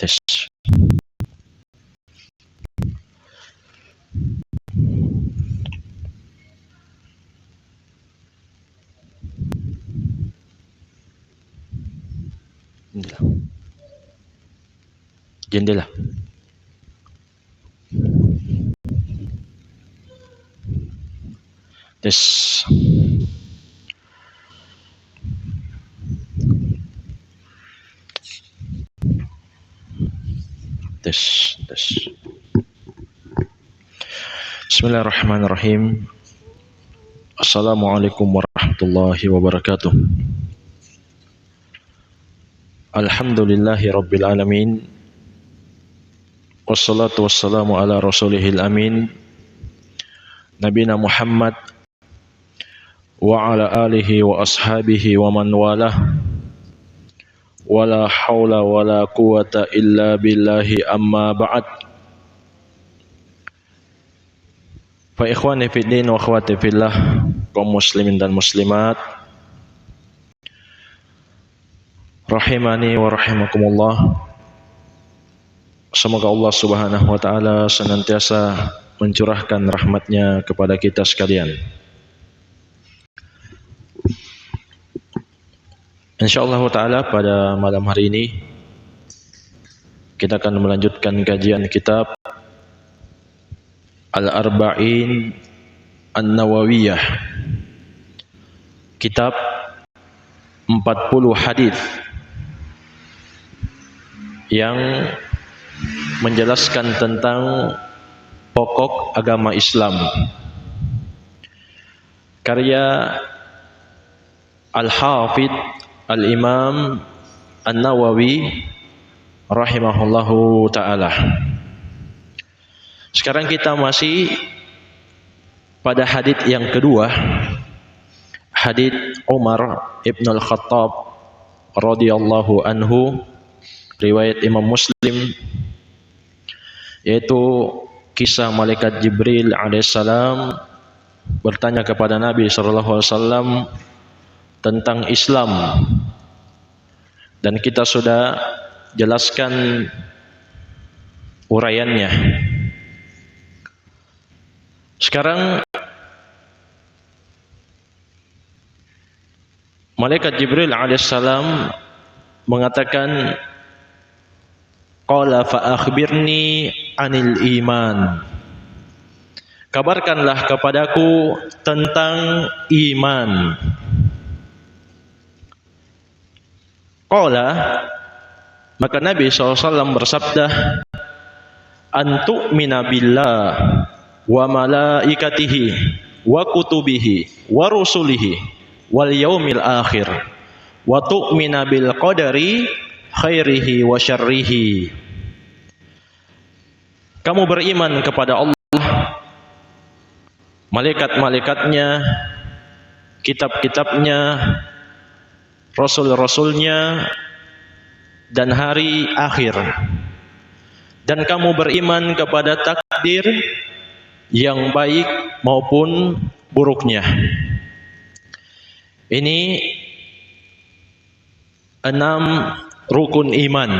Tes. Jendela. Tes. Tes. Bismillahirrahmanirrahim. Assalamualaikum warahmatullahi wabarakatuh. Alhamdulillahi rabbil alamin. Wassalatu wassalamu ala rasulihil amin, Nabina Muhammad wa ala alihi wa ashabihi wa man walah. Wala hawla wala quwata illa billahi, amma ba'd. Fa ikhwani fid din wa akhwati fillah, kaum muslimin dan muslimat rahimani wa rahimakumullah. Semoga Allah Subhanahu wa taala senantiasa mencurahkan rahmatnya kepada kita sekalian. Insyaallah taala pada malam hari ini kita akan melanjutkan kajian kitab Al-Arba'in An-Nawawiyah, kitab 40 hadis yang menjelaskan tentang pokok agama Islam, karya Al-Hafidh Al-Imam An-Nawawi rahimahullahu ta'ala. Sekarang kita masih pada hadis yang kedua, hadis Umar ibn al-Khattab radhiyallahu anhu, riwayat Imam Muslim, yaitu kisah malaikat Jibril alaihissalam bertanya kepada Nabi sallallahu alaihi wasallam tentang Islam, dan kita sudah jelaskan uraiannya. Sekarang malaikat Jibril alaihissalam mengatakan, qala fa akhbirni anil iman, kabarkanlah kepadaku tentang iman. Qala, maka Nabi SAW bersabda, antu'mina billah wa malaikatihi wa kutubihi wa rusulihi wal yaumil akhir wa tu'mina bil qadari khairihi wa syarrihi. Kamu beriman kepada Allah, malaikat-malaikatnya, kitab-kitabnya, rasul-rasulnya, dan hari akhir, dan kamu beriman kepada takdir yang baik maupun buruknya. Ini 6 rukun iman.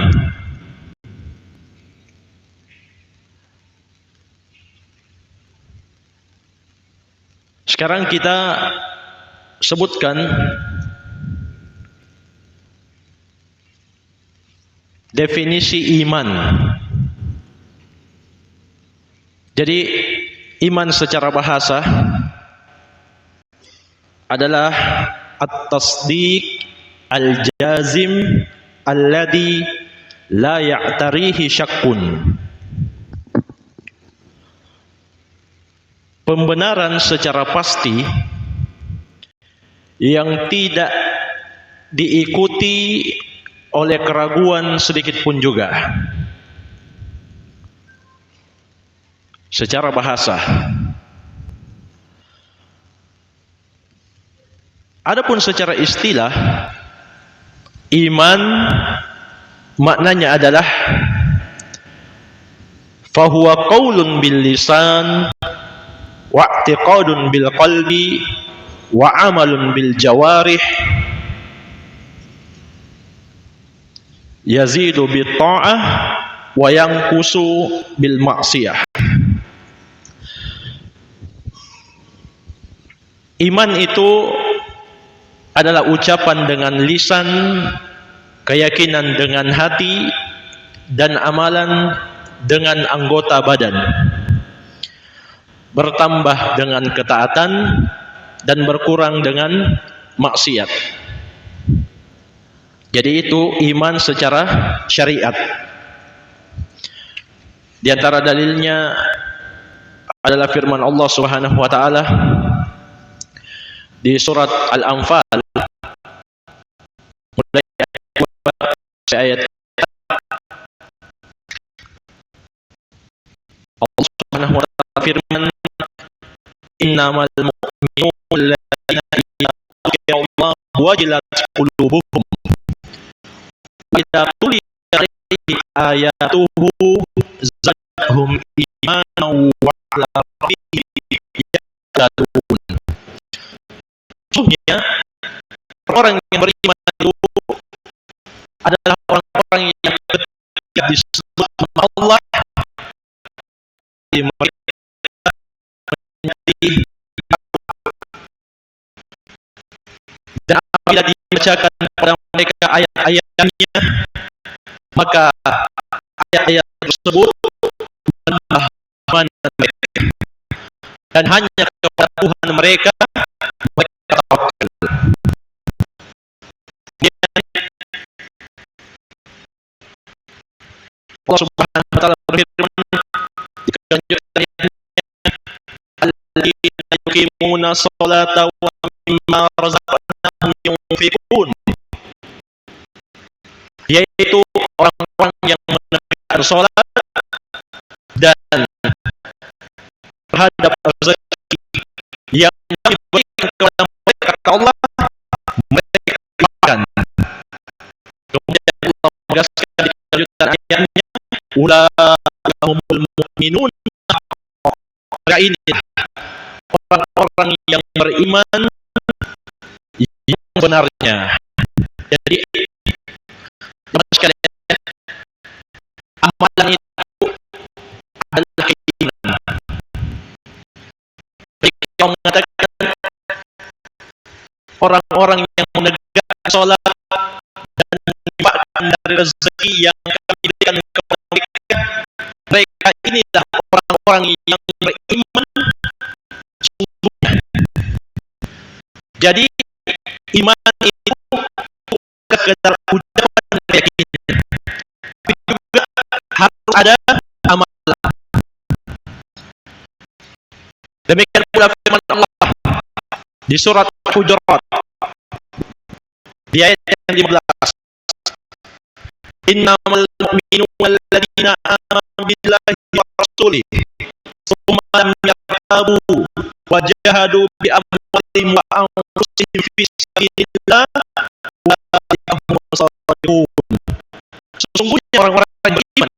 Sekarang kita sebutkan definisi iman. Jadi iman secara bahasa adalah at-tasdiq al-jazim alladhi la ya'tarihi syakkun. Pembenaran secara pasti yang tidak diikuti oleh keraguan sedikit pun juga. Secara bahasa. Adapun secara istilah, iman maknanya adalah fahuwa qaulun bil lisan wa i'tiqadun bil qalbi wa amalun bil jawarih yazidu bit ta'ah wa yanqusu bil ma'siyah. Iman itu adalah ucapan dengan lisan, keyakinan dengan hati, dan amalan dengan anggota badan. Bertambah dengan ketaatan dan berkurang dengan maksiat. Jadi itu iman secara syariat. Di antara dalilnya adalah firman Allah Subhanahu wa taala di surat Al-Anfal mulai ayat Allah Subhanahu wa taala firman, innamal mu'minuna alladzina idza dzukira Allah wajilat qulubuhum wa idza tuliyat alaihim ayatuhu zadatuhum imanan wa ala rabbihim yatawakkalun. Sesungguhnya orang yang beriman itu adalah orang-orang yang ketika disebut nama Allah mereka menjadi, dan apabila dibacakan kepada mereka ayat-ayatnya, maka ayat-ayat tersebut menambah iman mereka, dan hanya kepada Tuhan mereka tawakal. Allah Subhanahu wa taala berfirman di kelanjutan ayatnya, alladzina yuqimuna sholata wa mimma razaqnahum yunfiqun, yaitu orang-orang yang menegakkan salat dan terhadap rezeki yang diberikan kepada mereka, kata Allah, mereka makan. Kemudian Allah menegaskan di kelanjutan ayatnya, ulaika humul mu'minun, mereka ini orang-orang yang beriman yang benarnya. Jadi teman sekalian, amalan itu adalah keimanan. Mereka mengatakan orang-orang yang menegakkan sholat dan menginfakkan dari rezeki yang kami berikan kepada mereka, mereka inilah orang-orang yang beriman sesungguhnya. Jadi iman itu bukan sekedar ucapan dan keyakinan, tapi juga harus ada amalan. Demikian pula firman Allah di surat Hujurat di ayat yang 15, innamal mu'minuna alladzina amanu billahi wa rasulihi tsumma lam yartabu wa jahadu bi amwalihim wa anfusihim fi sabilillah ulaika humus shadiqun. Sesungguhnya orang-orang yang beriman,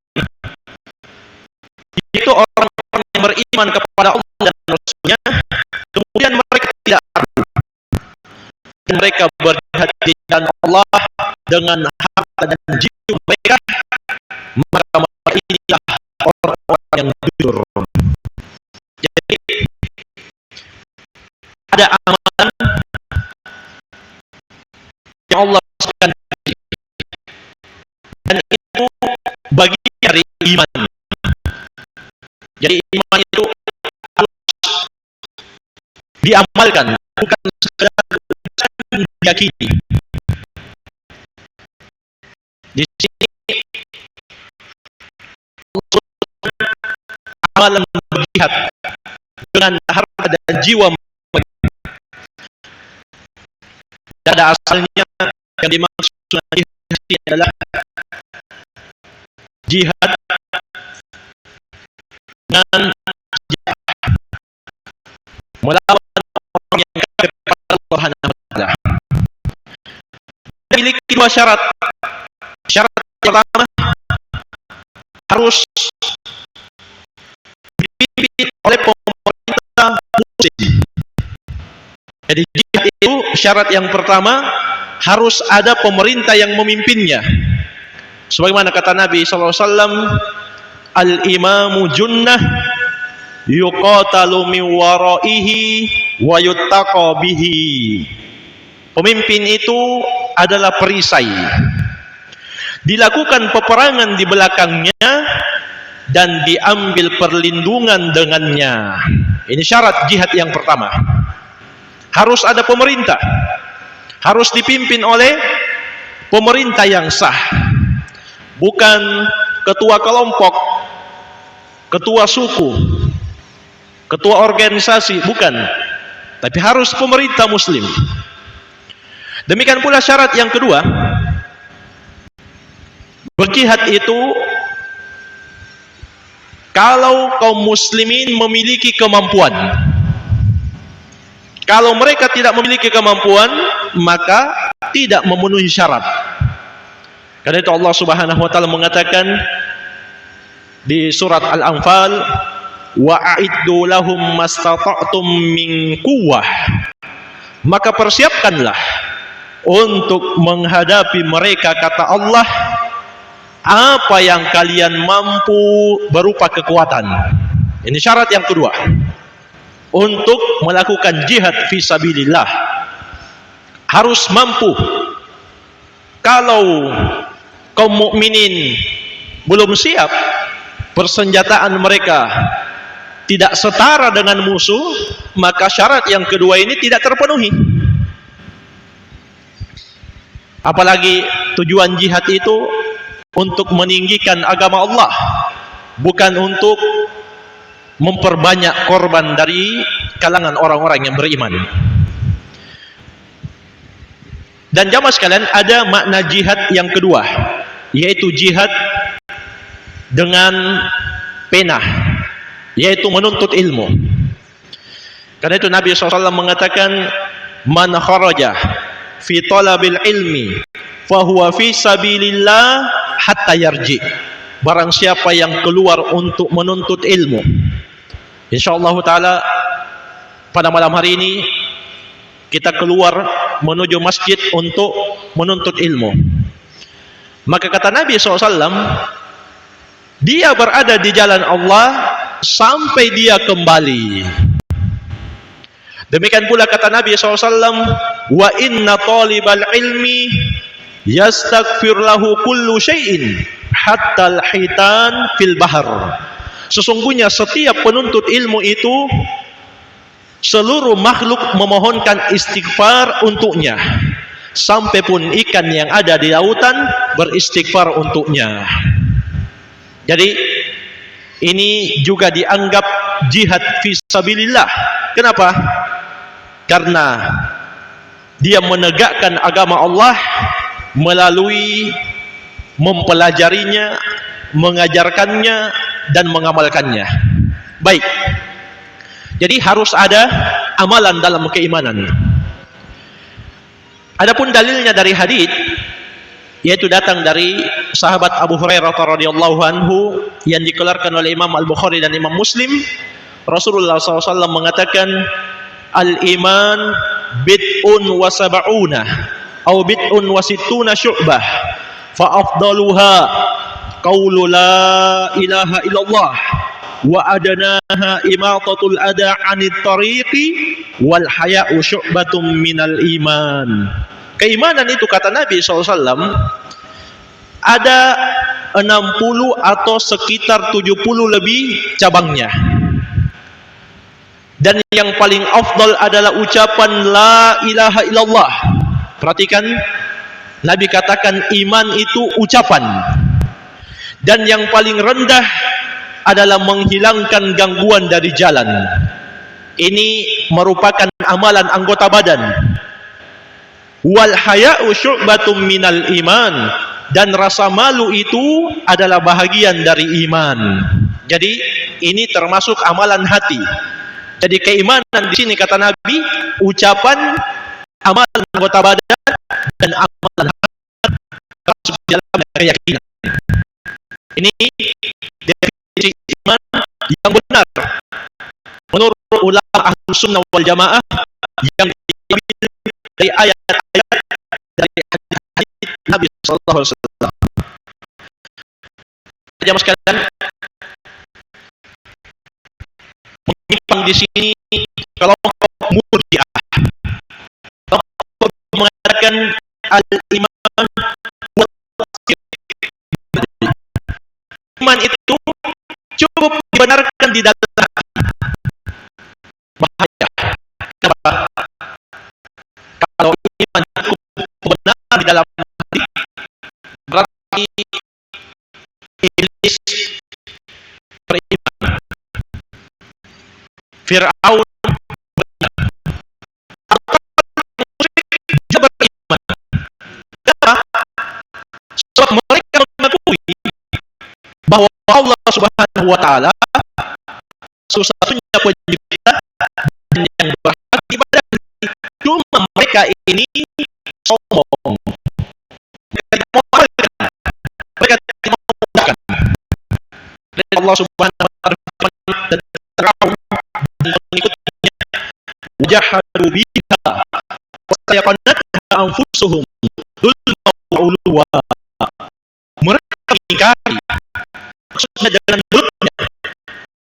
yaitu orang-orang yang beriman kepada Allah dan Rasul-Nya, kemudian mereka tidak ragu dan mereka berjihad di jalan Allah dengan harta dan jiwa mereka, maka mereka inilah orang-orang yang jujur. Jadi ada amalan yang Allah berikan, dan itu bagian dari iman. Jadi iman itu harus diamalkan, bukan sekedar diyakini. Di sini amalan berjihad dengan harta dan jiwa, dan ada asalnya yang dimaksud jihad adalah jihad dengan melawan orang yang kafir kepada Allah Subhanahu wa taala. Memiliki dua syarat. Syarat pertama, harus oleh pemerintah muslim. Jadi jihad itu syarat yang pertama harus ada pemerintah yang memimpinnya. Sebagaimana kata Nabi SAW, al-imamu junnah yuqatalu min waraihi wa yuttaqa bihi. Pemimpin itu adalah perisai, dilakukan peperangan di belakangnya dan diambil perlindungan dengannya. Ini syarat jihad yang pertama. Harus ada pemerintah, harus dipimpin oleh pemerintah yang sah, bukan ketua kelompok, ketua suku, ketua organisasi, bukan, tapi harus pemerintah muslim. Demikian pula syarat yang kedua, berjihad itu kalau kaum muslimin memiliki kemampuan. Kalau mereka tidak memiliki kemampuan, maka tidak memenuhi syarat. Karena itu Allah Subhanahu wa taala mengatakan di surat Al-Anfal, wa a'iddu lahum mastata'tum min quwwah. Maka persiapkanlah untuk menghadapi mereka, kata Allah, apa yang kalian mampu berupa kekuatan. Ini syarat yang kedua untuk melakukan jihad fisabilillah. Harus mampu. Kalau kaum mukminin belum siap, persenjataan mereka tidak setara dengan musuh, maka syarat yang kedua ini tidak terpenuhi. Apalagi tujuan jihad itu untuk meninggikan agama Allah, bukan untuk memperbanyak korban dari kalangan orang-orang yang beriman. Dan jamaah sekalian, ada makna jihad yang kedua, yaitu jihad dengan pena, yaitu menuntut ilmu. Karena itu Nabi SAW mengatakan, man kharaja fi talabil ilmi fahuwa fi sabilillah hatta yarji. Barang siapa yang keluar untuk menuntut ilmu, insyaallah taala pada malam hari ini kita keluar menuju masjid untuk menuntut ilmu. Maka kata Nabi SAW, dia berada di jalan Allah sampai dia kembali. Demikian pula kata Nabi SAW, wa inna talibal ilmi yastaghfir lahu kullu syai'in hatta al-hitan fil bahr. Sesungguhnya setiap penuntut ilmu itu, seluruh makhluk memohonkan istighfar untuknya, sampai pun ikan yang ada di lautan beristighfar untuknya. Jadi ini juga dianggap jihad fisabilillah. Kenapa? Karena dia menegakkan agama Allah melalui mempelajarinya, mengajarkannya, dan mengamalkannya. Baik. Jadi harus ada amalan dalam keimanan. Adapun dalilnya dari hadis, yaitu datang dari sahabat Abu Hurairah radhiyallahu anhu yang dikeluarkan oleh Imam Al-Bukhari dan Imam Muslim. Rasulullah SAW mengatakan, al-iman bid'un wa sab'una atau bid'un wa sittuna syu'bah, fa afdaluha qaulu la ilaha illallah wa adanaha imatatul ada 'anit tariqi wal haya'u syu'batum minal iman. Keimanan itu, kata Nabi SAW, ada 60 atau sekitar 70 lebih cabangnya. Dan yang paling afdal adalah ucapan la ilaha illallah. Perhatikan, Nabi katakan iman itu ucapan. Dan yang paling rendah adalah menghilangkan gangguan dari jalan. Ini merupakan amalan anggota badan. Wal haya'u syu'batum minal iman. Dan rasa malu itu adalah bahagian dari iman. Jadi ini termasuk amalan hati. Jadi keimanan di sini, kata Nabi, ucapan, amalan anggota badan, dan amalan hati termasuk dalam keyakinan. Ini definisi iman yang benar. Ahlussunnah wal Jamaah yang diambil dari ayat-ayat, dari hadis Nabi sallallahu alaihi wasallam. Jamaah sekalian, menyimpang di sini kelompok Murji'ah. Kelompok mengatakan al-iman wa iman itu cukup dibenarkan di dalam hati. Bahaya. Kenapa? Kalau iman cukup benar di dalam hati, berarti iblis beriman, Fir'aun beriman, dia beriman. Kenapa? Sebab mereka mengakui bahwa Allah Subhanahu wa Ta'ala satu-satunya pencipta dan yang berhak ibadati. Cuma mereka ini sombong. Mereka tidak mau amalkan. Mereka tidak mau menggunakan. Dan Allah Subhanahu wa Ta'ala dan Fir'aun dan pengikutnya, wajahadu biha wa sayaqanatha anfusuhum dzulman wa 'uluwa. Mereka mengingkari, maksudnya jangan mulutnya,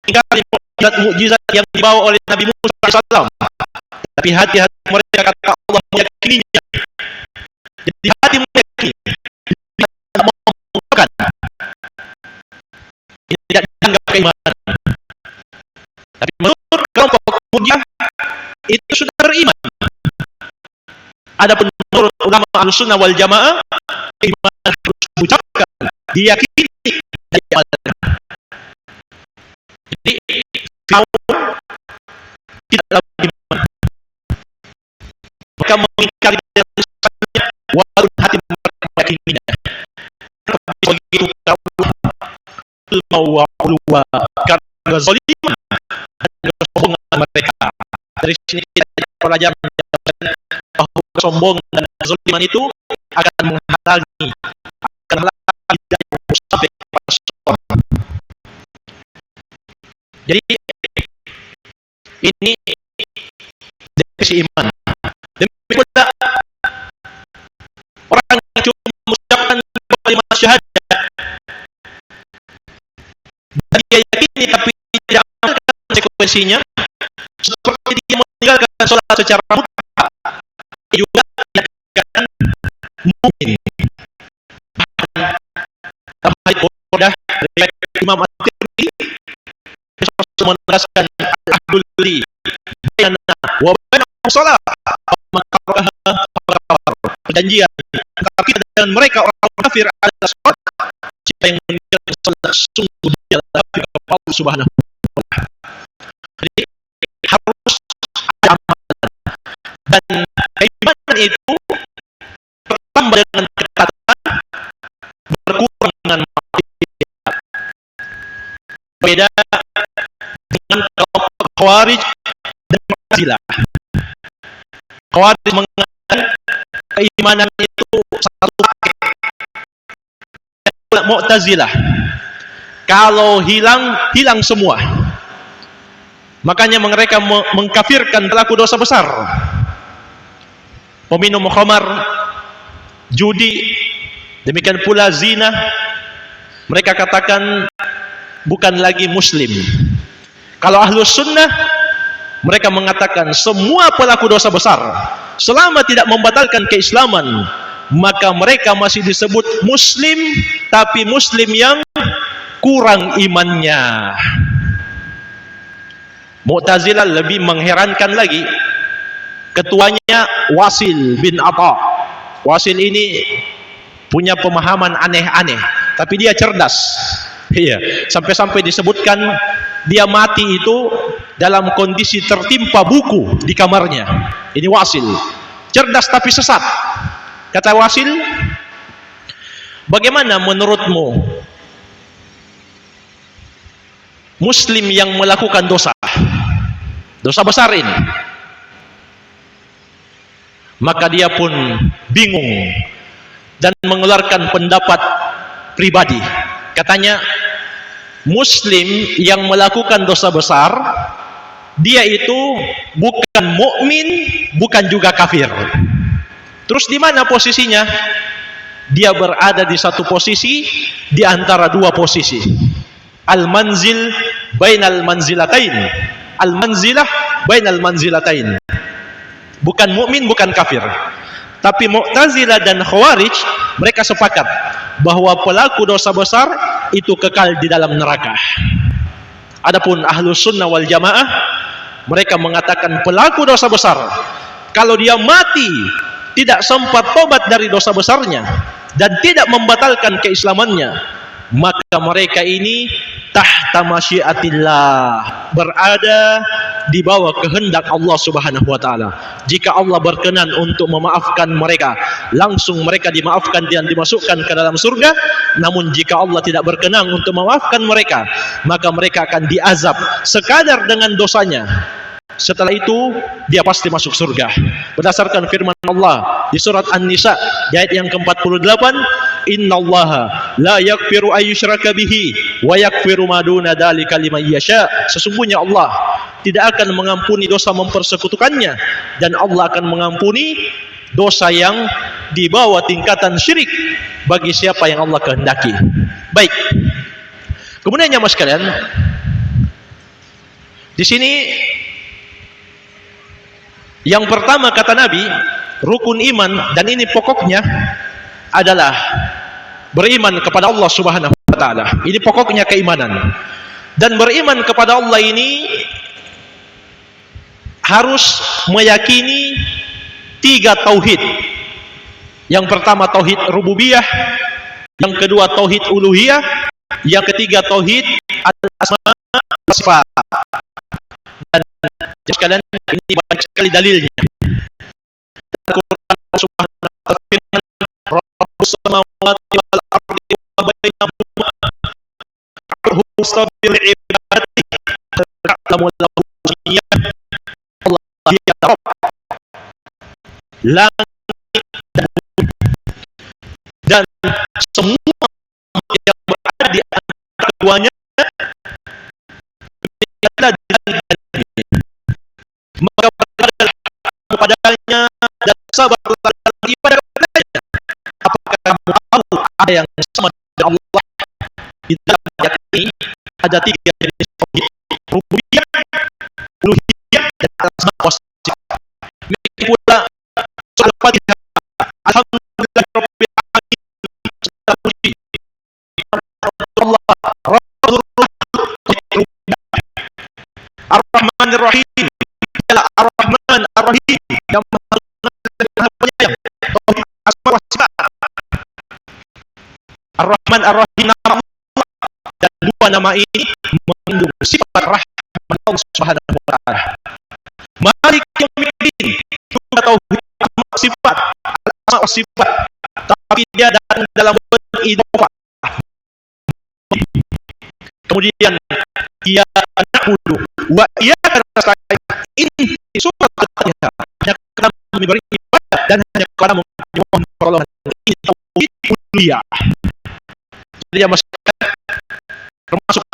mengingkari mukjizat yang dibawa oleh Nabi Musa AS, tapi hati-hati mereka, kata Allah, meyakininya. Jadi hati meyakini, tidak mau menggunakan, ini tidak dianggap keimanan. Tapi menurut kelompok Murji'ah itu sudah beriman. Adapun menurut ulama Ahlussunnah wal Jamaah, iman harus diucapkan, diyakini, dan diamalkan. Jadi kaum tidaklah beriman. Mereka mengingkari lisannya, walaupun hati mereka meyakininya. Tapi begitu Allah wa karena zaliman dan kesombongan mereka. Dari sini kita pelajaran bahwa kesombongan dan kezaliman itu akan menghalangi sampai kepada seseorang. Jadi ini definisi iman. Demikian pula orang yang cuma mengucapkan kalimat syahadat dan dia yakini tapi tidak amalkan konsekuensinya, seperti dia meninggalkan sholat secara mutlak, juga dikatakan mukmin. Dalam hadits Burdah riwayat Imam At-Tirmidzi, meneraskan al-ahdul li bainana wa bainahum shalah man tarakaha faqad kafar. Perjanjian antara kita dan mereka orang kafir adalah salat. Siapa yang meninggalkan salat, sungguh dia kafir kepada Allah Subhanahu wa Ta'ala. Jadi harus ada amalan, dan keimanan itu bertambah dengan ketaatan, berkurang dengan maksiat. Beda dengan kelompok Khawarij dan Mu'tazilah. Khawarij mengatakan keimanan itu satu paket. Mu'tazilah, kalau hilang, hilang semua. Makanya mereka mengkafirkan pelaku dosa besar, peminum khamar, judi, demikian pula zina. Mereka katakan bukan lagi muslim. Kalau Ahlus Sunnah, mereka mengatakan semua pelaku dosa besar selama tidak membatalkan keislaman, maka mereka masih disebut muslim, tapi muslim yang kurang imannya. Mu'tazilah lebih mengherankan lagi. Ketuanya Wasil bin Atha. Wasil ini punya pemahaman aneh-aneh, tapi dia cerdas. Iya, sampai-sampai disebutkan dia mati itu dalam kondisi tertimpa buku di kamarnya. Ini Wasil, cerdas tapi sesat. Kata Wasil, bagaimana menurutmu muslim yang melakukan dosa besar ini? Maka dia pun bingung dan mengeluarkan pendapat pribadi. Katanya, muslim yang melakukan dosa besar dia itu bukan mukmin, bukan juga kafir. Terus di mana posisinya? Dia berada di satu posisi di antara dua posisi. Al-manzil bainal manzilatain. Al-manzilah bainal manzilatain. Bukan mukmin, bukan kafir. Tapi Mu'tazilah dan Khawarij mereka sepakat bahwa pelaku dosa besar itu kekal di dalam neraka. Adapun Ahlus Sunnah wal Jamaah mereka mengatakan pelaku dosa besar kalau dia mati tidak sempat tobat dari dosa besarnya dan tidak membatalkan keislamannya, maka mereka ini tahta masyiatillah, berada di bawah kehendak Allah Subhanahu wa taala. Jika Allah berkenan untuk memaafkan mereka, langsung mereka dimaafkan dan dimasukkan ke dalam surga. Namun jika Allah tidak berkenan untuk memaafkan mereka, maka mereka akan diazab sekadar dengan dosanya. Setelah itu dia pasti masuk surga. Berdasarkan firman Allah di surat An-Nisa di ayat yang ke-48, innallaha la yaghfiru ayyushraka bihi wa yaghfiru ma duna dzalika liman yasha. Sesungguhnya Allah tidak akan mengampuni dosa mempersekutukannya, dan Allah akan mengampuni dosa yang di bawah tingkatan syirik bagi siapa yang Allah kehendaki. Baik. Kemudian jemaah sekalian, di sini yang pertama kata Nabi, rukun iman, dan ini pokoknya adalah beriman kepada Allah Subhanahu wa taala. Ini pokoknya keimanan. Dan beriman kepada Allah ini harus meyakini 3 tauhid. Yang pertama tauhid rububiyah, yang kedua tauhid uluhiyah, yang ketiga tauhid al-asma wa sifat. Dan sekalian ini banyak sekali dalilnya. Al-Quran Subhanahu wa ta'ala firman, Rabbus samawati wal ardi wa bainahuma sabir ibadati ta'lamu lahu samiyah. Allah dia Rabb langit dan semua yang berada di antara keduanya adalah maka berkatalah kepadanya dan sabarlah dalam ibadah kepadanya. Apakah kamu tahu ada yang sama dengan Allah? Di dalam ayat ini ada 3 jenis tauhid: rububiyah, uluhiyah, dan asma wa sifat. Demikian pula surah Al-Fatihah, alhamdulillah rabbil alamin, Allah Ar-Rahmanir Rahim, adalah Ar-Rahman Ar-Rahim yang Maha Penyayang. Tauhid asma wa sifat. Ar-Rahman Ar-Rahim nama Allah, dan 2 nama ini mengandung sifat rahmat Allah Subhanahu wa taala. Malik Yaumiddin juga tauhid asma wa sifat, asma wa sifat, tapi dia datang dalam bentuk idhofah. Kemudian ia na'budu wa iyyaka nasta'in. Ini surat Al-Fatihah. Hanya kami beribadah dan hanya kepadamu mohon pertolongan. Ini tauhid uluhiyah. Jadi ya mas, termasuk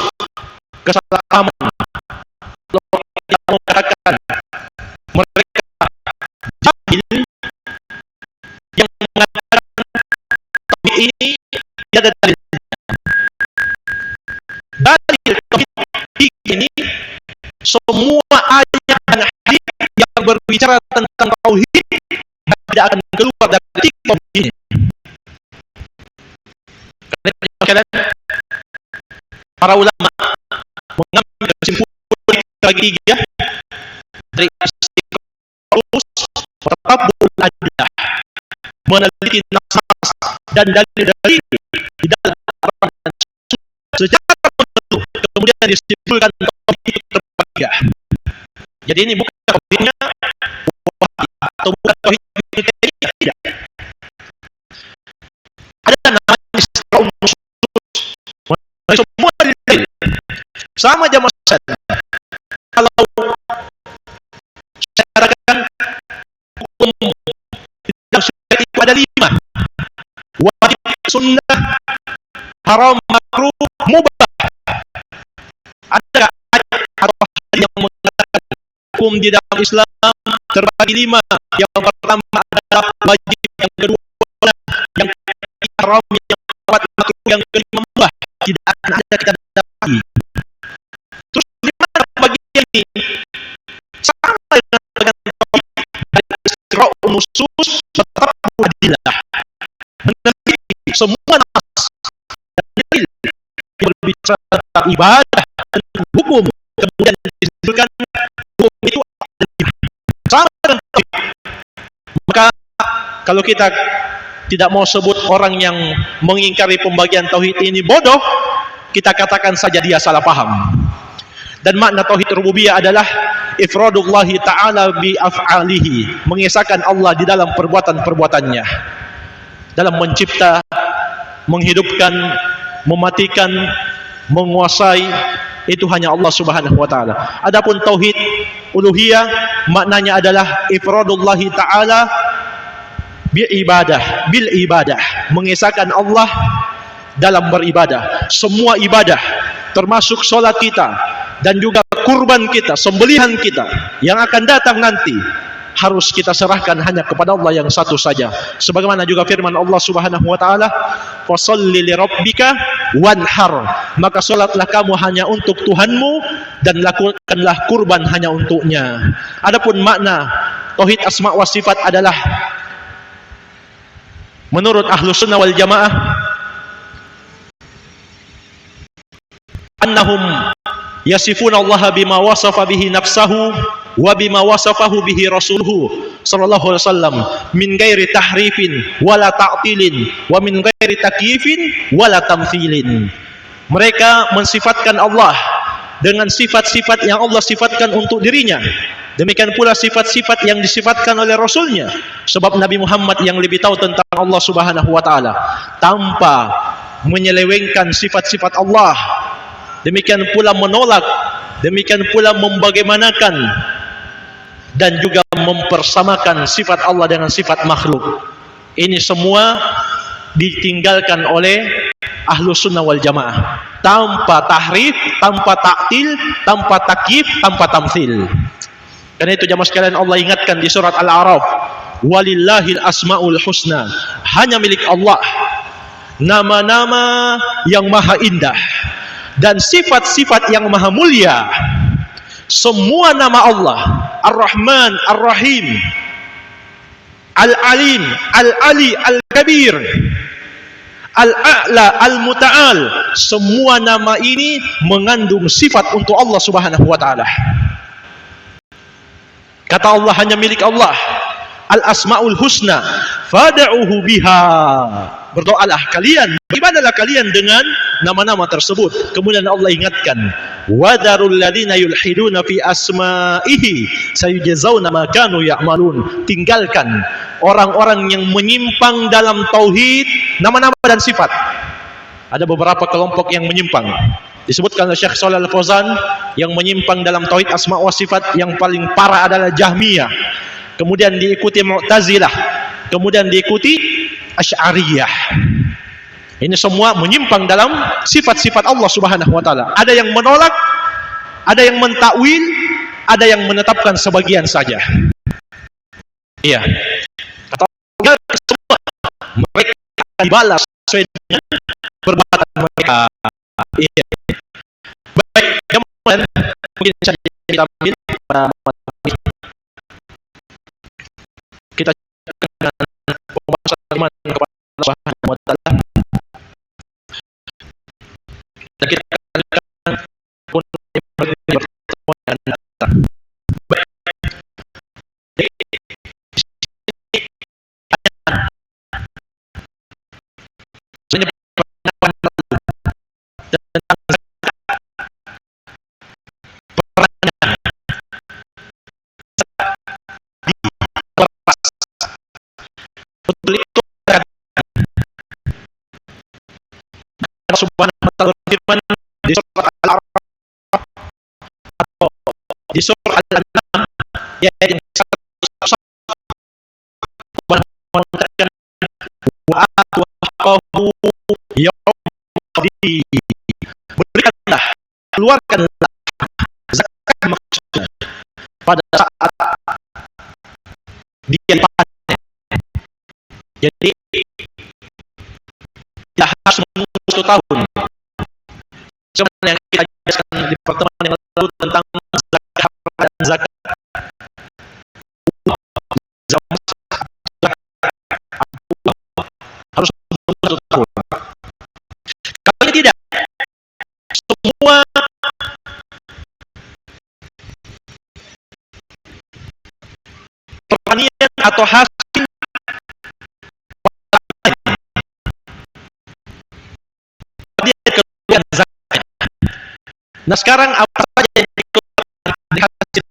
kesalahpahaman kalau kita mengatakan mereka jahil yang mengatakan tauhid ini ada dalilnya. Dalil tauhid ini semua ayat dan hadis yang berbicara tentang tauhid tidak akan keluar dari tauhid ini. Karena para ulama mengambil kesimpulan bagi 3 dari istiqomah tatabbu'ul adillah, meneliti nas dan dalil-dalil di dalam Al-Quran secara menyeluruh, kemudian disimpulkan tauhid itu terbagi. Jadi ini bukan tauhidnya atau bukan tauhid tidak. Ada namanya istilah umum semua dalil. Sama jamaah sekalian. Kalau saya katakan hukum dalam syariat itu ada 5. Wajib, sunnah, haram, makruh, mubah. Ada ayat atau hadis yang mengatakan hukum di dalam Islam terbagi 5. Yang pertama adalah wajib, yang kedua yang haram, yang keempat makruh, yang kelima mubah. Tidak akan ada kita dapati. Terus bagaimana bagian ini? Sama dengan bagian tauhid dari Isra' nusus tetap adilah. Meneliti semua nas dan dalil yang berbicara tentang ibadah dan hukum, kemudian disebutkan hukum itu sama dengan tauhid. Maka kalau kita tidak mau sebut orang yang mengingkari pembagian tauhid ini bodoh, kita katakan saja dia salah paham. Dan makna tauhid rububiyah adalah ifradullahi ta'ala bi af'alihi, mengesahkan Allah di dalam perbuatan-perbuatannya, dalam mencipta, menghidupkan, mematikan, menguasai, itu hanya Allah Subhanahu wa taala. Adapun tauhid uluhiyah maknanya adalah ifradullahi ta'ala bil ibadah, mengesahkan Allah dalam beribadah. Semua ibadah termasuk solat kita dan juga kurban kita, sembelihan kita yang akan datang nanti, harus kita serahkan hanya kepada Allah yang satu saja. Sebagaimana juga firman Allah Subhanahu wa taala, "Fasholli lirabbika wanhar." Maka salatlah kamu hanya untuk Tuhanmu dan lakukanlah kurban hanya untuknya. Adapun makna tauhid asma wa sifat adalah menurut Ahlus Sunnah wal Jamaah annahum yasifuna Allah bima wasafa bihi nafsahu wa bima wasafahu bihi rasuluhu sallallahu alaihi wasallam min ghairi tahrifin wala ta'tilin wa min ghairi takyifin wala tamthilin. Mereka mensifatkan Allah dengan sifat-sifat yang Allah sifatkan untuk dirinya. Demikian pula sifat-sifat yang disifatkan oleh Rasulnya. Sebab Nabi Muhammad yang lebih tahu tentang Allah Subhanahu wa ta'ala, tanpa menyelewengkan sifat-sifat Allah. Demikian pula menolak, demikian pula membagaimanakan dan juga mempersamakan sifat Allah dengan sifat makhluk. Ini semua ditinggalkan oleh Ahlus Sunnah wal Jamaah, tanpa tahrif, tanpa ta'til, tanpa takyif, tanpa tamthil. Karena itu jamaah sekalian, Allah ingatkan di surat Al-A'raf, walillahil asma'ul husna, hanya milik Allah nama-nama yang maha indah dan sifat-sifat yang maha mulia. Semua nama Allah, Ar-Rahman, Ar-Rahim, Al-Alim, Al-Ali, Al-Kabir, Al-A'la, Al-Muta'al, semua nama ini mengandung sifat untuk Allah Subhanahu wa ta'ala. Kata Allah, hanya milik Allah al-asma'ul husna fad'uhu biha, berdoalah kalian, beribadahlah kalian dengan nama-nama tersebut. Kemudian Allah ingatkan, wadarul ladzina yulhiduna fi asma'ihi sayujzauna ma kanu ya'malun. Tinggalkan orang-orang yang menyimpang dalam tauhid nama-nama dan sifat. Ada beberapa kelompok yang menyimpang. Disebutkan oleh Syekh Shalih Al-Fauzan, yang menyimpang dalam tauhid asma wa sifat yang paling parah adalah Jahmiyah, kemudian diikuti Mu'tazilah, kemudian diikuti Asy'ariyah. Ini semua menyimpang dalam sifat-sifat Allah Subhanahu wa taala. Ada yang menolak, ada yang mentakwil, ada yang menetapkan sebagian saja. Iya. Kata Allah, semua mereka akan dibalas sesuai dengan perbuatan mereka. Iya. Baik, kemudian mungkin saja kita ambil kita dengan pembahasan iman kepada Allah Subhanahu wa taala. Dan kita akan pertemuan yang datang. Baik. Subhanahu wa ta'ala berfirman di surat Al-A'raf atau di surat Al-An'am ayat yang 101, mengatakan wa atu haqqahu yawma, berikanlah, keluarkanlah zakat maksudnya pada kemudian panen. Jadi tidak harus menunggu 1 tahun. Sebenarnya yang kita jelaskan di pertemuan yang lalu tentang zakat dan zakat harus menunggu 1 tahun. Kalau tidak, semua pertanian atau hasil dia keluar zakatnya. Nah sekarang apa saja yang dikeluarkan di hasil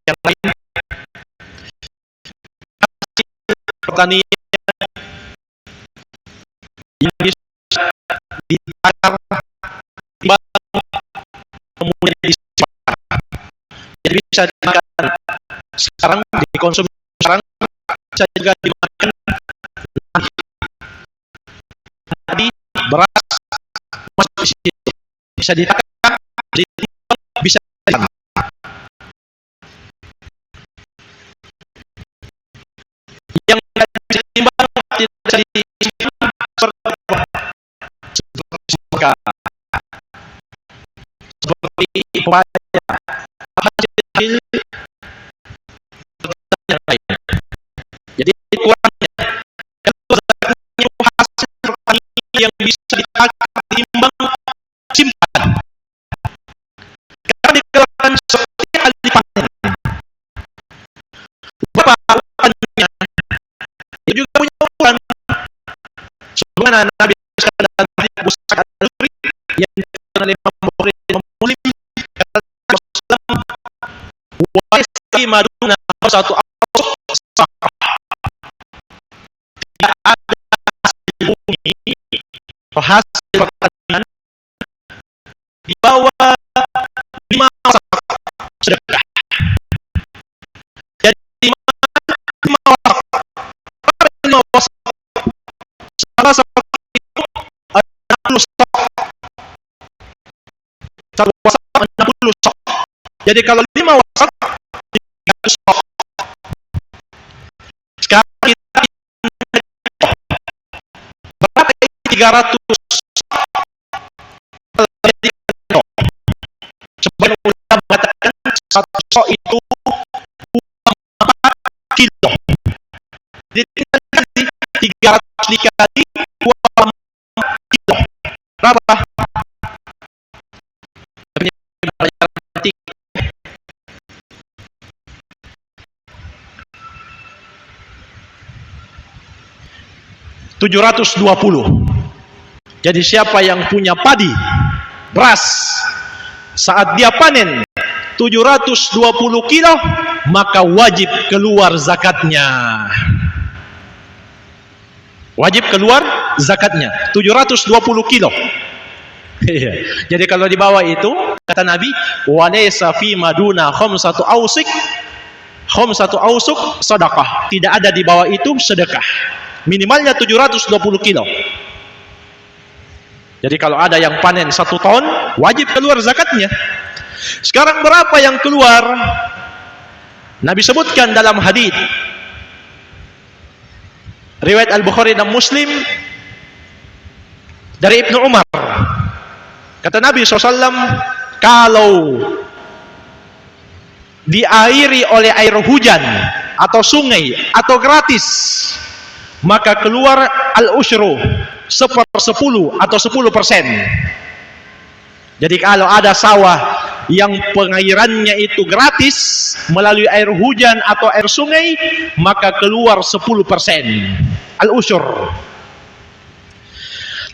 yang lain, pertanian yang bisa ditakar, kemudian disimpan, jadi bisa dimakan sekarang, dikonsumsi sekarang, bisa juga dimakan tadi, beras masuk di situ, bisa ditakar, bisa disimpan. Yang tidak bisa ditimbang, tidak bisa disimpan seperti pepaya, hasil yang lain. Jadi kurangnya kalau zakatnya hasil pertanian yang bisa ditakar, ditimbang, simpan. Karena dikeluarkan seperti kali panen. Berapa ukurannya? Dia juga punya ukuran. Sebagaimana Nabi dalam hadits Abu Sa'id Al-Khudri yang dikatakan oleh Imam Bukhari dan Imam Muslim, kata Rasulullah, wa laysa maduna satu awsuq sadaqah. Tidak ada hasil bumi atau hasil pertanian di bawah 5 awsuq sedekah. Jadi 5 awsuq. Berapa 5 awsuq? Salah satu itu 60 sok. Satu awsuq 60 sok. Jadi kalau 5 awsuq 300 sok. Sekarang kita berapa 300 sok? Sebagian ulama mengatakan 1 sok itu 4 kilo. Jadi 300 dikali 2 kilo. Berapa? 720. Jadi siapa yang punya padi, beras, saat dia panen 720 kilo, maka wajib keluar zakatnya. Wajib keluar zakatnya 720 kilo. Jadi kalau di bawah itu, kata Nabi, walaysa fi maduna khamsatu awsiq, khamsatu awsuq sedekah. Tidak ada di bawah itu sedekah. Minimalnya 720 kilo. Jadi kalau ada yang panen 1 ton, wajib keluar zakatnya. Sekarang berapa yang keluar? Nabi sebutkan dalam hadits riwayat Al-Bukhari dan Muslim dari Ibnu Umar. Kata Nabi SAW, kalau diairi oleh air hujan atau sungai atau gratis, maka keluar al-usyru 1/10 atau 10%. Jadi kalau ada sawah yang pengairannya itu gratis melalui air hujan atau air sungai, maka keluar 10% al-usyur.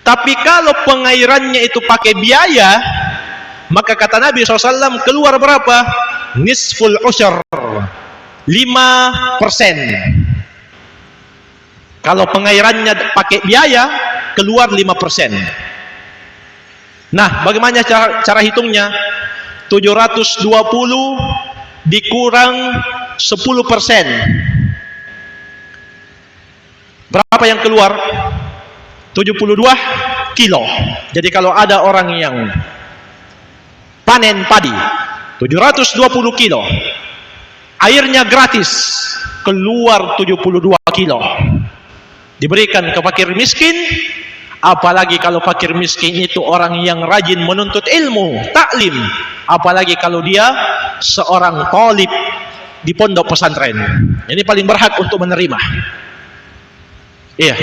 Tapi kalau pengairannya itu pakai biaya, maka kata Nabi SAW keluar berapa? Nisful usyur, 5%. Kalau pengairannya pakai biaya, keluar 5%. Nah, bagaimana cara hitungnya? 720 dikurang 10%. Berapa yang keluar? 72 kilo. Jadi kalau ada orang yang panen padi 720 kilo, airnya gratis, keluar 72 kilo, diberikan ke fakir miskin. Apalagi kalau fakir miskin itu orang yang rajin menuntut ilmu, taklim, apalagi kalau dia seorang talib di pondok pesantren, ini paling berhak untuk menerima. Iya.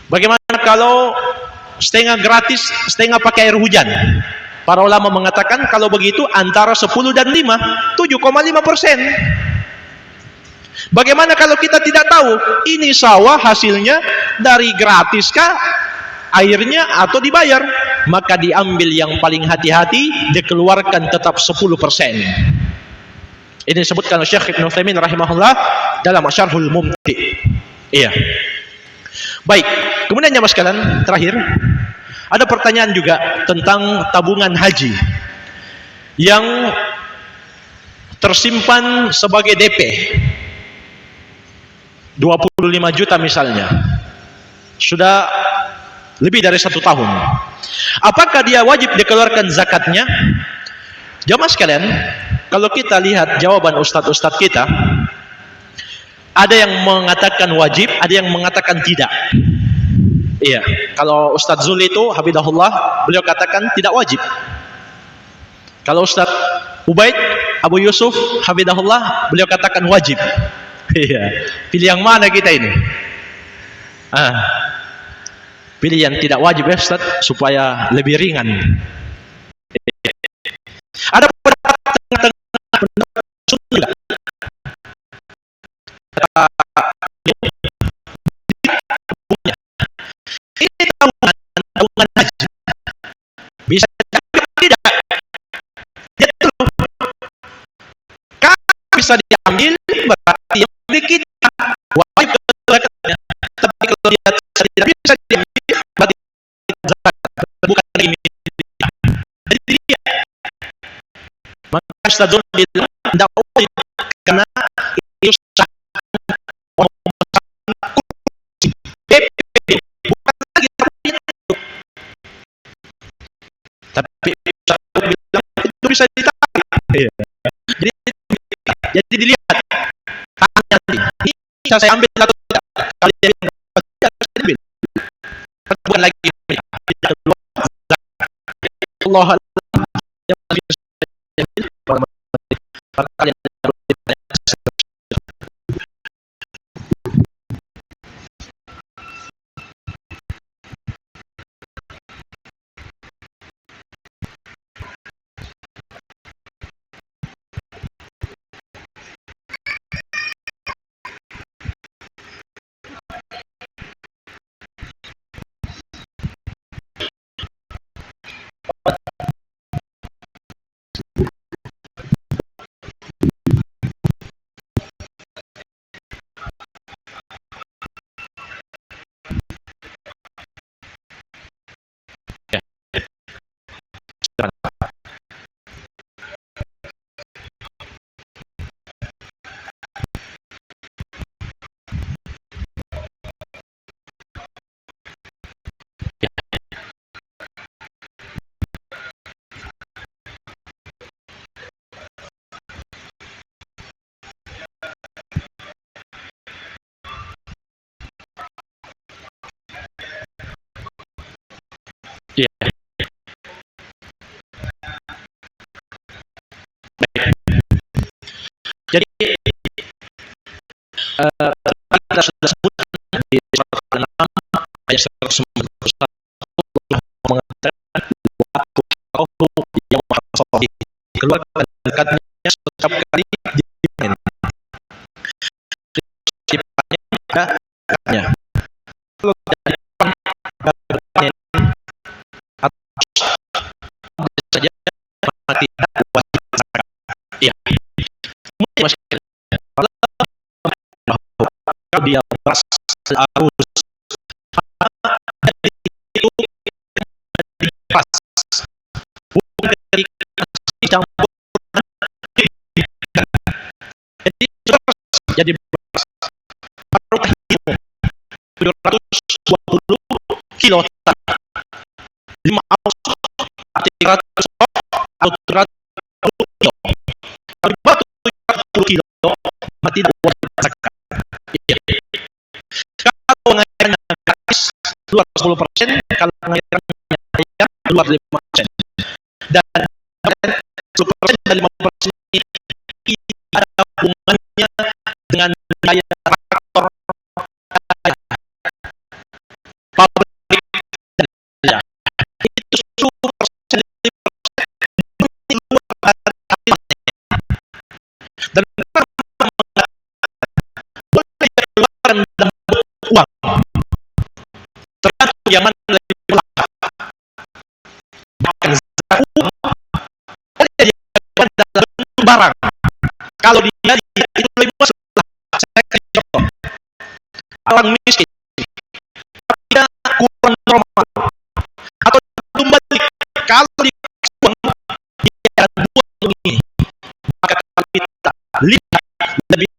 Bagaimana kalau setengah gratis, setengah pakai air hujan? Para ulama mengatakan kalau begitu antara 10 dan 5, 7,5%. Bagaimana kalau kita tidak tahu ini sawah hasilnya dari gratiskah airnya atau dibayar? Maka diambil yang paling hati-hati, dikeluarkan tetap 10%. Ini disebutkan oleh Syekh Ibnu Utsaimin rahimahullah dalam Syarhul Mumti'. Iya. Baik, kemudian jamaah sekalian, terakhir ada pertanyaan juga tentang tabungan haji yang tersimpan sebagai DP 25 juta misalnya, sudah lebih dari 1 tahun. Apakah dia wajib dikeluarkan zakatnya? Jamaah sekalian, kalau kita lihat jawaban ustadz-ustadz kita, ada yang mengatakan wajib, ada yang mengatakan tidak. Iya, kalau Ustadz Zul itu hafidahullah, beliau katakan tidak wajib. Kalau Ustadz Ubaid Abu Yusuf hafidahullah, beliau katakan wajib. Iya, pilih yang mana kita ini? Pilih yang tidak wajib ya Ustadz, supaya lebih ringan. Ada pendapat tengah-tengah juga. Ini tabungan haji bisa diambil tidak? Kalau bisa diambil berarti yang milik kita, wajib zakatnya. Tapi kalau dia tidak bisa diambil berarti zakat bukan lagi milik kita. Jadi dia, maka Ustaz Zul bilang tidak wajib karena itu tapi itu bisa ditarik. Jadi dilihat nanti ini bisa saya ambil atau tidak. Kalau dia bilang tidak, harus diambil. Bukan lagi Allah jadi kita sudah sebutkan di surat Al-An'am ayat 191 mengatakan aku yang maha sahih, keluarkan zakatnya setiap kali dipanen. Zakatnya kalau tidak dipanen atau saja mati wajib zakat. Iya. Kalau dia beras arus itu pas bukan ketika dicampur jadi beras 720 kilo, 5 aus arti 300 atau 300 kilo. Kalau batu 30 kilo, maka tidak wajib zakat. Iya. Kalau pengairannya gratis, keluar 10%, kalau pengairannya bayar, keluar 5%. Dan 10% dan 5% ini tidak ada hubungannya dengan biaya traktor, pabrik, ya. Itu 10% dan boleh dikeluarkan dalam bentuk uang, tergantung yang mana lebih murah. Bahkan zakat uang boleh dikeluarkan dalam bentuk barang. Kalau dia itu lebih masalah. Saya kasih contoh, orang miskin dia kurang normal atau kembali, kalau dikasih uang dia akan buat ini. Maka kalau kita lihat lebih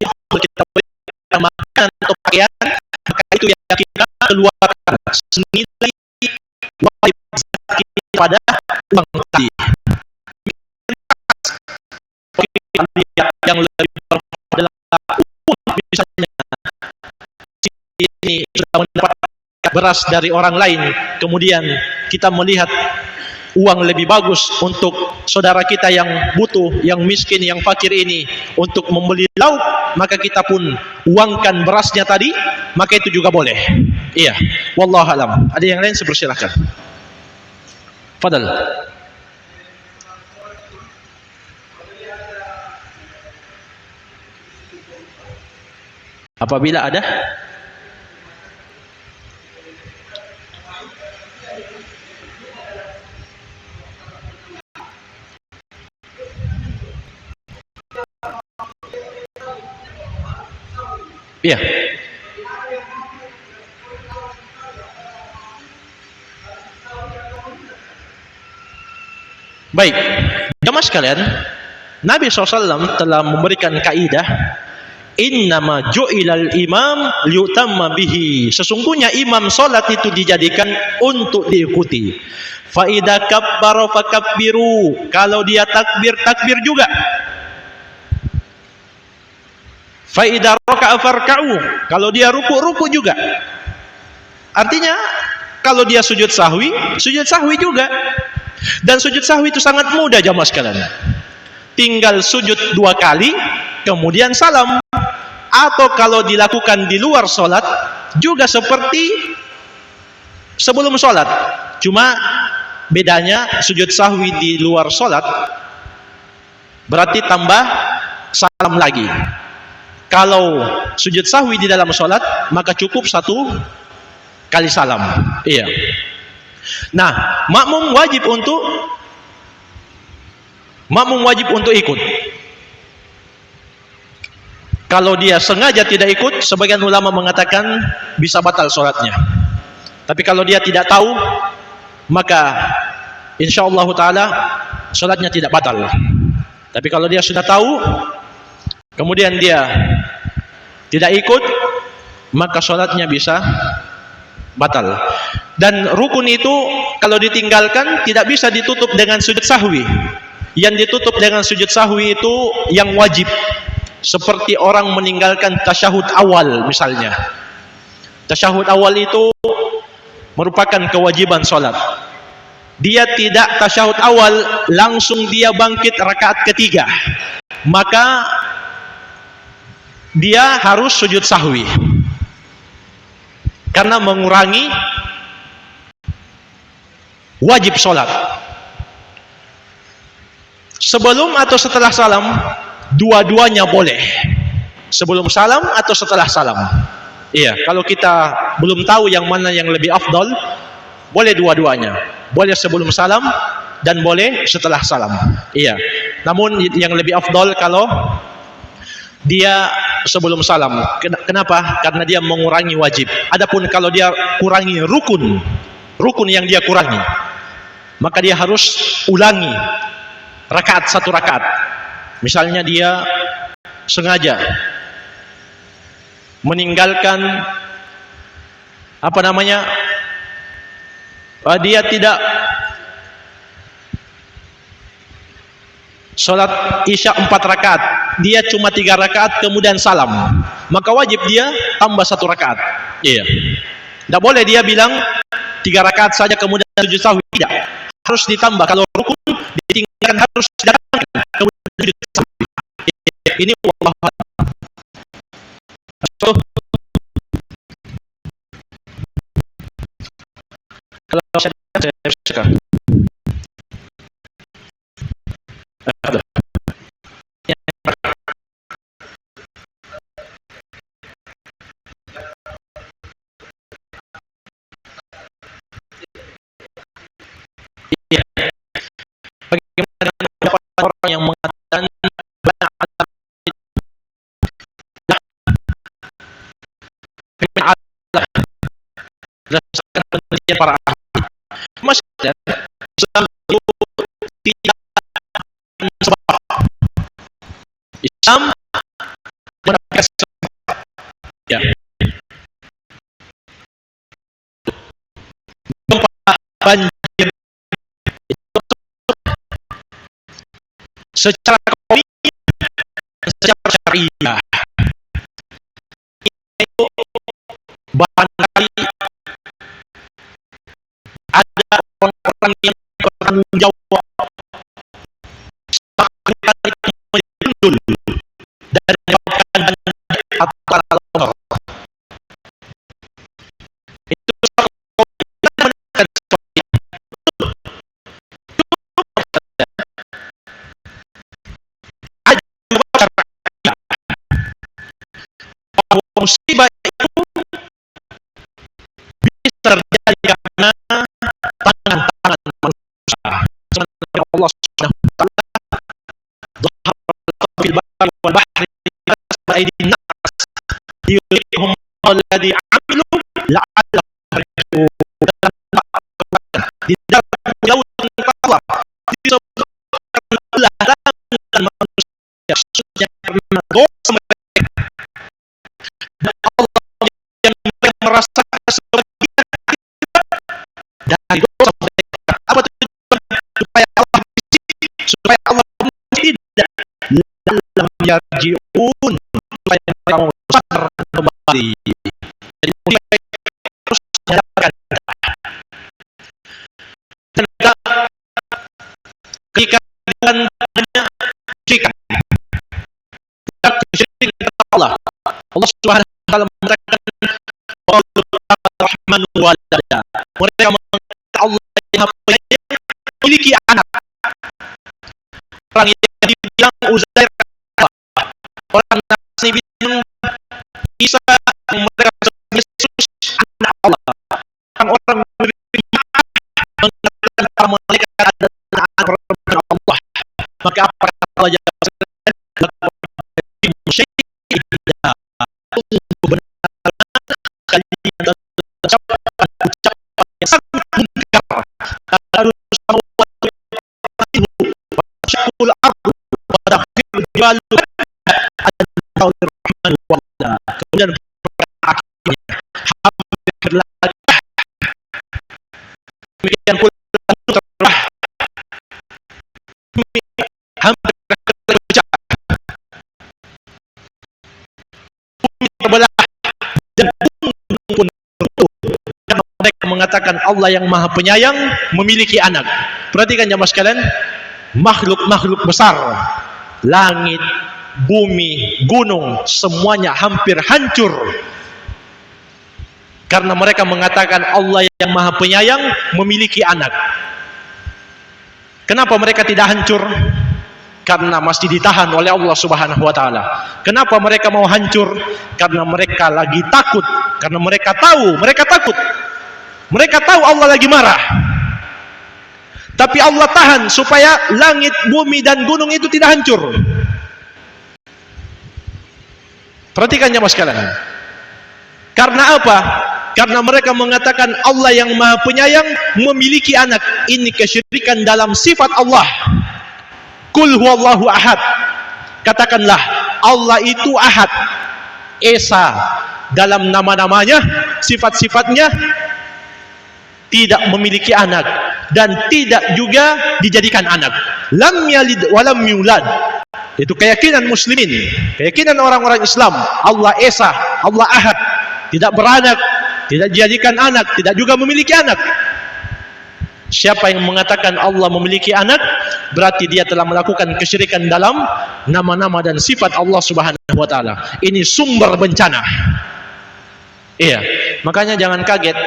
kita berikan makan atau pakaian, maka itu yang kita keluarkan senilai wajib zakat pada uang tadi. Yang lebih bermanfaat adalah misalnya ini sudah mendapat beras dari orang lain, kemudian kita melihat uang lebih bagus untuk saudara kita yang butuh, yang miskin, yang fakir ini untuk membeli lauk, maka kita pun uangkan berasnya tadi, maka itu juga boleh. Iya, wallahu alam. Ada yang lain, saya persilahkan. Fadal. Apabila ada iya. Baik, jamaah sekalian, Nabi SAW telah memberikan kaidah, innama ju'ilal imam liyutamma bihi. Sesungguhnya imam salat itu dijadikan untuk diikuti. Fa idza kabbara fakabbiru. Kalau dia takbir, takbir juga. Fa idza raka'a farka'u. Kalau dia ruku, ruku juga. Artinya kalau dia sujud sahwi juga. Dan sujud sahwi itu sangat mudah jamaah sekalian. Tinggal sujud 2 kali, kemudian salam. Atau kalau dilakukan di luar sholat, juga seperti sebelum sholat. Cuma bedanya sujud sahwi di luar sholat, berarti tambah salam lagi. Kalau sujud sahwi di dalam sholat, maka cukup 1 kali salam. Iya. Nah, makmum wajib untuk ikut. Kalau dia sengaja tidak ikut, sebagian ulama mengatakan bisa batal sholatnya. Tapi kalau dia tidak tahu, maka insyaallah taala sholatnya tidak batal. Tapi kalau dia sudah tahu, kemudian dia tidak ikut, maka sholatnya bisa batal. Dan rukun itu kalau ditinggalkan tidak bisa ditutup dengan sujud sahwi. Yang ditutup dengan sujud sahwi itu yang wajib, seperti orang meninggalkan tasyahud awal misalnya. Tasyahud awal itu merupakan kewajiban sholat. Dia tidak tasyahud awal, langsung dia bangkit rakaat ketiga, maka dia harus sujud sahwi karena mengurangi wajib sholat. Sebelum atau setelah salam, dua-duanya boleh. Sebelum salam atau setelah salam. Iya, kalau kita belum tahu yang mana yang lebih afdal, boleh dua-duanya. Boleh sebelum salam dan boleh setelah salam. Iya. Namun yang lebih afdal kalau dia sebelum salam. Kenapa? Karena dia mengurangi wajib. Adapun kalau dia kurangi rukun yang dia kurangi, maka dia harus ulangi rakaat 1 rakaat. Misalnya dia sengaja meninggalkan dia tidak sholat isya 4 rakaat, dia cuma 3 rakaat kemudian salam, maka wajib dia tambah 1 rakaat. Iya, tidak boleh dia bilang 3 rakaat saja kemudian sujud sahwi, tidak, harus ditambah. Kalau rukun ditinggalkan harus didatangkan kemudian sujud sahwi. Ini wallahu a'lam. Kalau saya bisa ya, bagaimana dengan pendapat orang yang mengatakan banyak azab berdasarkan penelitian para ahli? Maksudnya Islam itu tidak sebab Islam mereka ya gempa banjir secara ekonomi, secara syariah itu barangkali ada orang-orang yang bertanggung jawab itu menjundul dari menyebabkan atau Allah itu musibah itu bisa terjadi karena tangan-tangan manusia. Sementara Allah Subhanahu wa taala dhahara fil bahri wal bahri aydin nas yurihum alladhi amilu la'allahum yarji'un. Di dalam lautan Allah disebutkan ulah tangan manusia karena dosa mereka, dan Allah yang merasakan sebagian dari dosa mereka. Apa tujuan? Supaya Allah benci, supaya Allah tidak dalam yarji'un, supaya mereka mau sadar kembali. Jadi mereka harus sadarkan. Dan ketika padanya kesyirikan, dan kesyirikan kepada Allah Subhanahu wa taala mengatakan Rahman walada. Mereka mengatakan Allah yang memiliki anak. Orang yang dibilang Uzair, orang Nasrani bilang Isa, mereka Yesus anak Allah. Orang-orang mengatakan para malaikat adalah anak Allah. Maka apa kata Allah Jalla wa'ala? Kalian ucapan yang sangat munkar. Harus syakul ardu pada akhir jualu Rahman walada. Kemudian akhirnya hampir lagi demikian pula telah hampir terpecah terbelah dan pun karena mereka mengatakan Allah yang Maha Penyayang memiliki anak. Perhatikan jemaah sekalian, makhluk-makhluk besar, langit, bumi, gunung, semuanya hampir hancur karena mereka mengatakan Allah yang Maha Penyayang memiliki anak. Kenapa mereka tidak hancur? Karena masih ditahan oleh Allah Subhanahu wa taala. Kenapa mereka mau hancur? Karena mereka lagi takut, karena mereka takut. Mereka tahu Allah lagi marah. Tapi Allah tahan supaya langit, bumi dan gunung itu tidak hancur. Perhatikan jemaah sekalian. Karena apa? Karena mereka mengatakan Allah yang Maha Penyayang memiliki anak. Ini kesyirikan dalam sifat Allah. Qul huwallahu ahad. Katakanlah Allah itu ahad, esa dalam nama-namanya, sifat-sifatnya, tidak memiliki anak dan tidak juga dijadikan anak. Lam yalid wa lam yulad. Itu keyakinan muslimin, keyakinan orang-orang Islam. Allah Esa, Allah Ahad, tidak beranak, tidak dijadikan anak, tidak juga memiliki anak. Siapa yang mengatakan Allah memiliki anak, berarti dia telah melakukan kesyirikan dalam nama-nama dan sifat Allah Subhanahu wa taala. Ini sumber bencana. Iya, makanya jangan kaget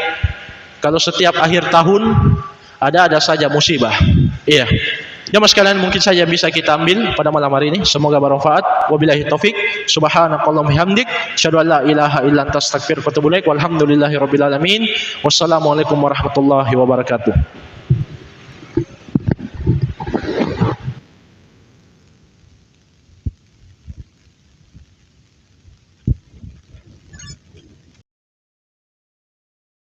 kalau setiap akhir tahun ada saja musibah. Iya. Jamaah sekalian, mungkin saja bisa kita ambil pada malam hari ini. Semoga bermanfaat. Wabillahi taufik. Subhanakallahumma hamdik, asyhadu an la ilaha illa anta astaghfiruka wa atubu ilaik. Walhamdulillahirabbil alamin. Wassalamualaikum warahmatullahi wabarakatuh.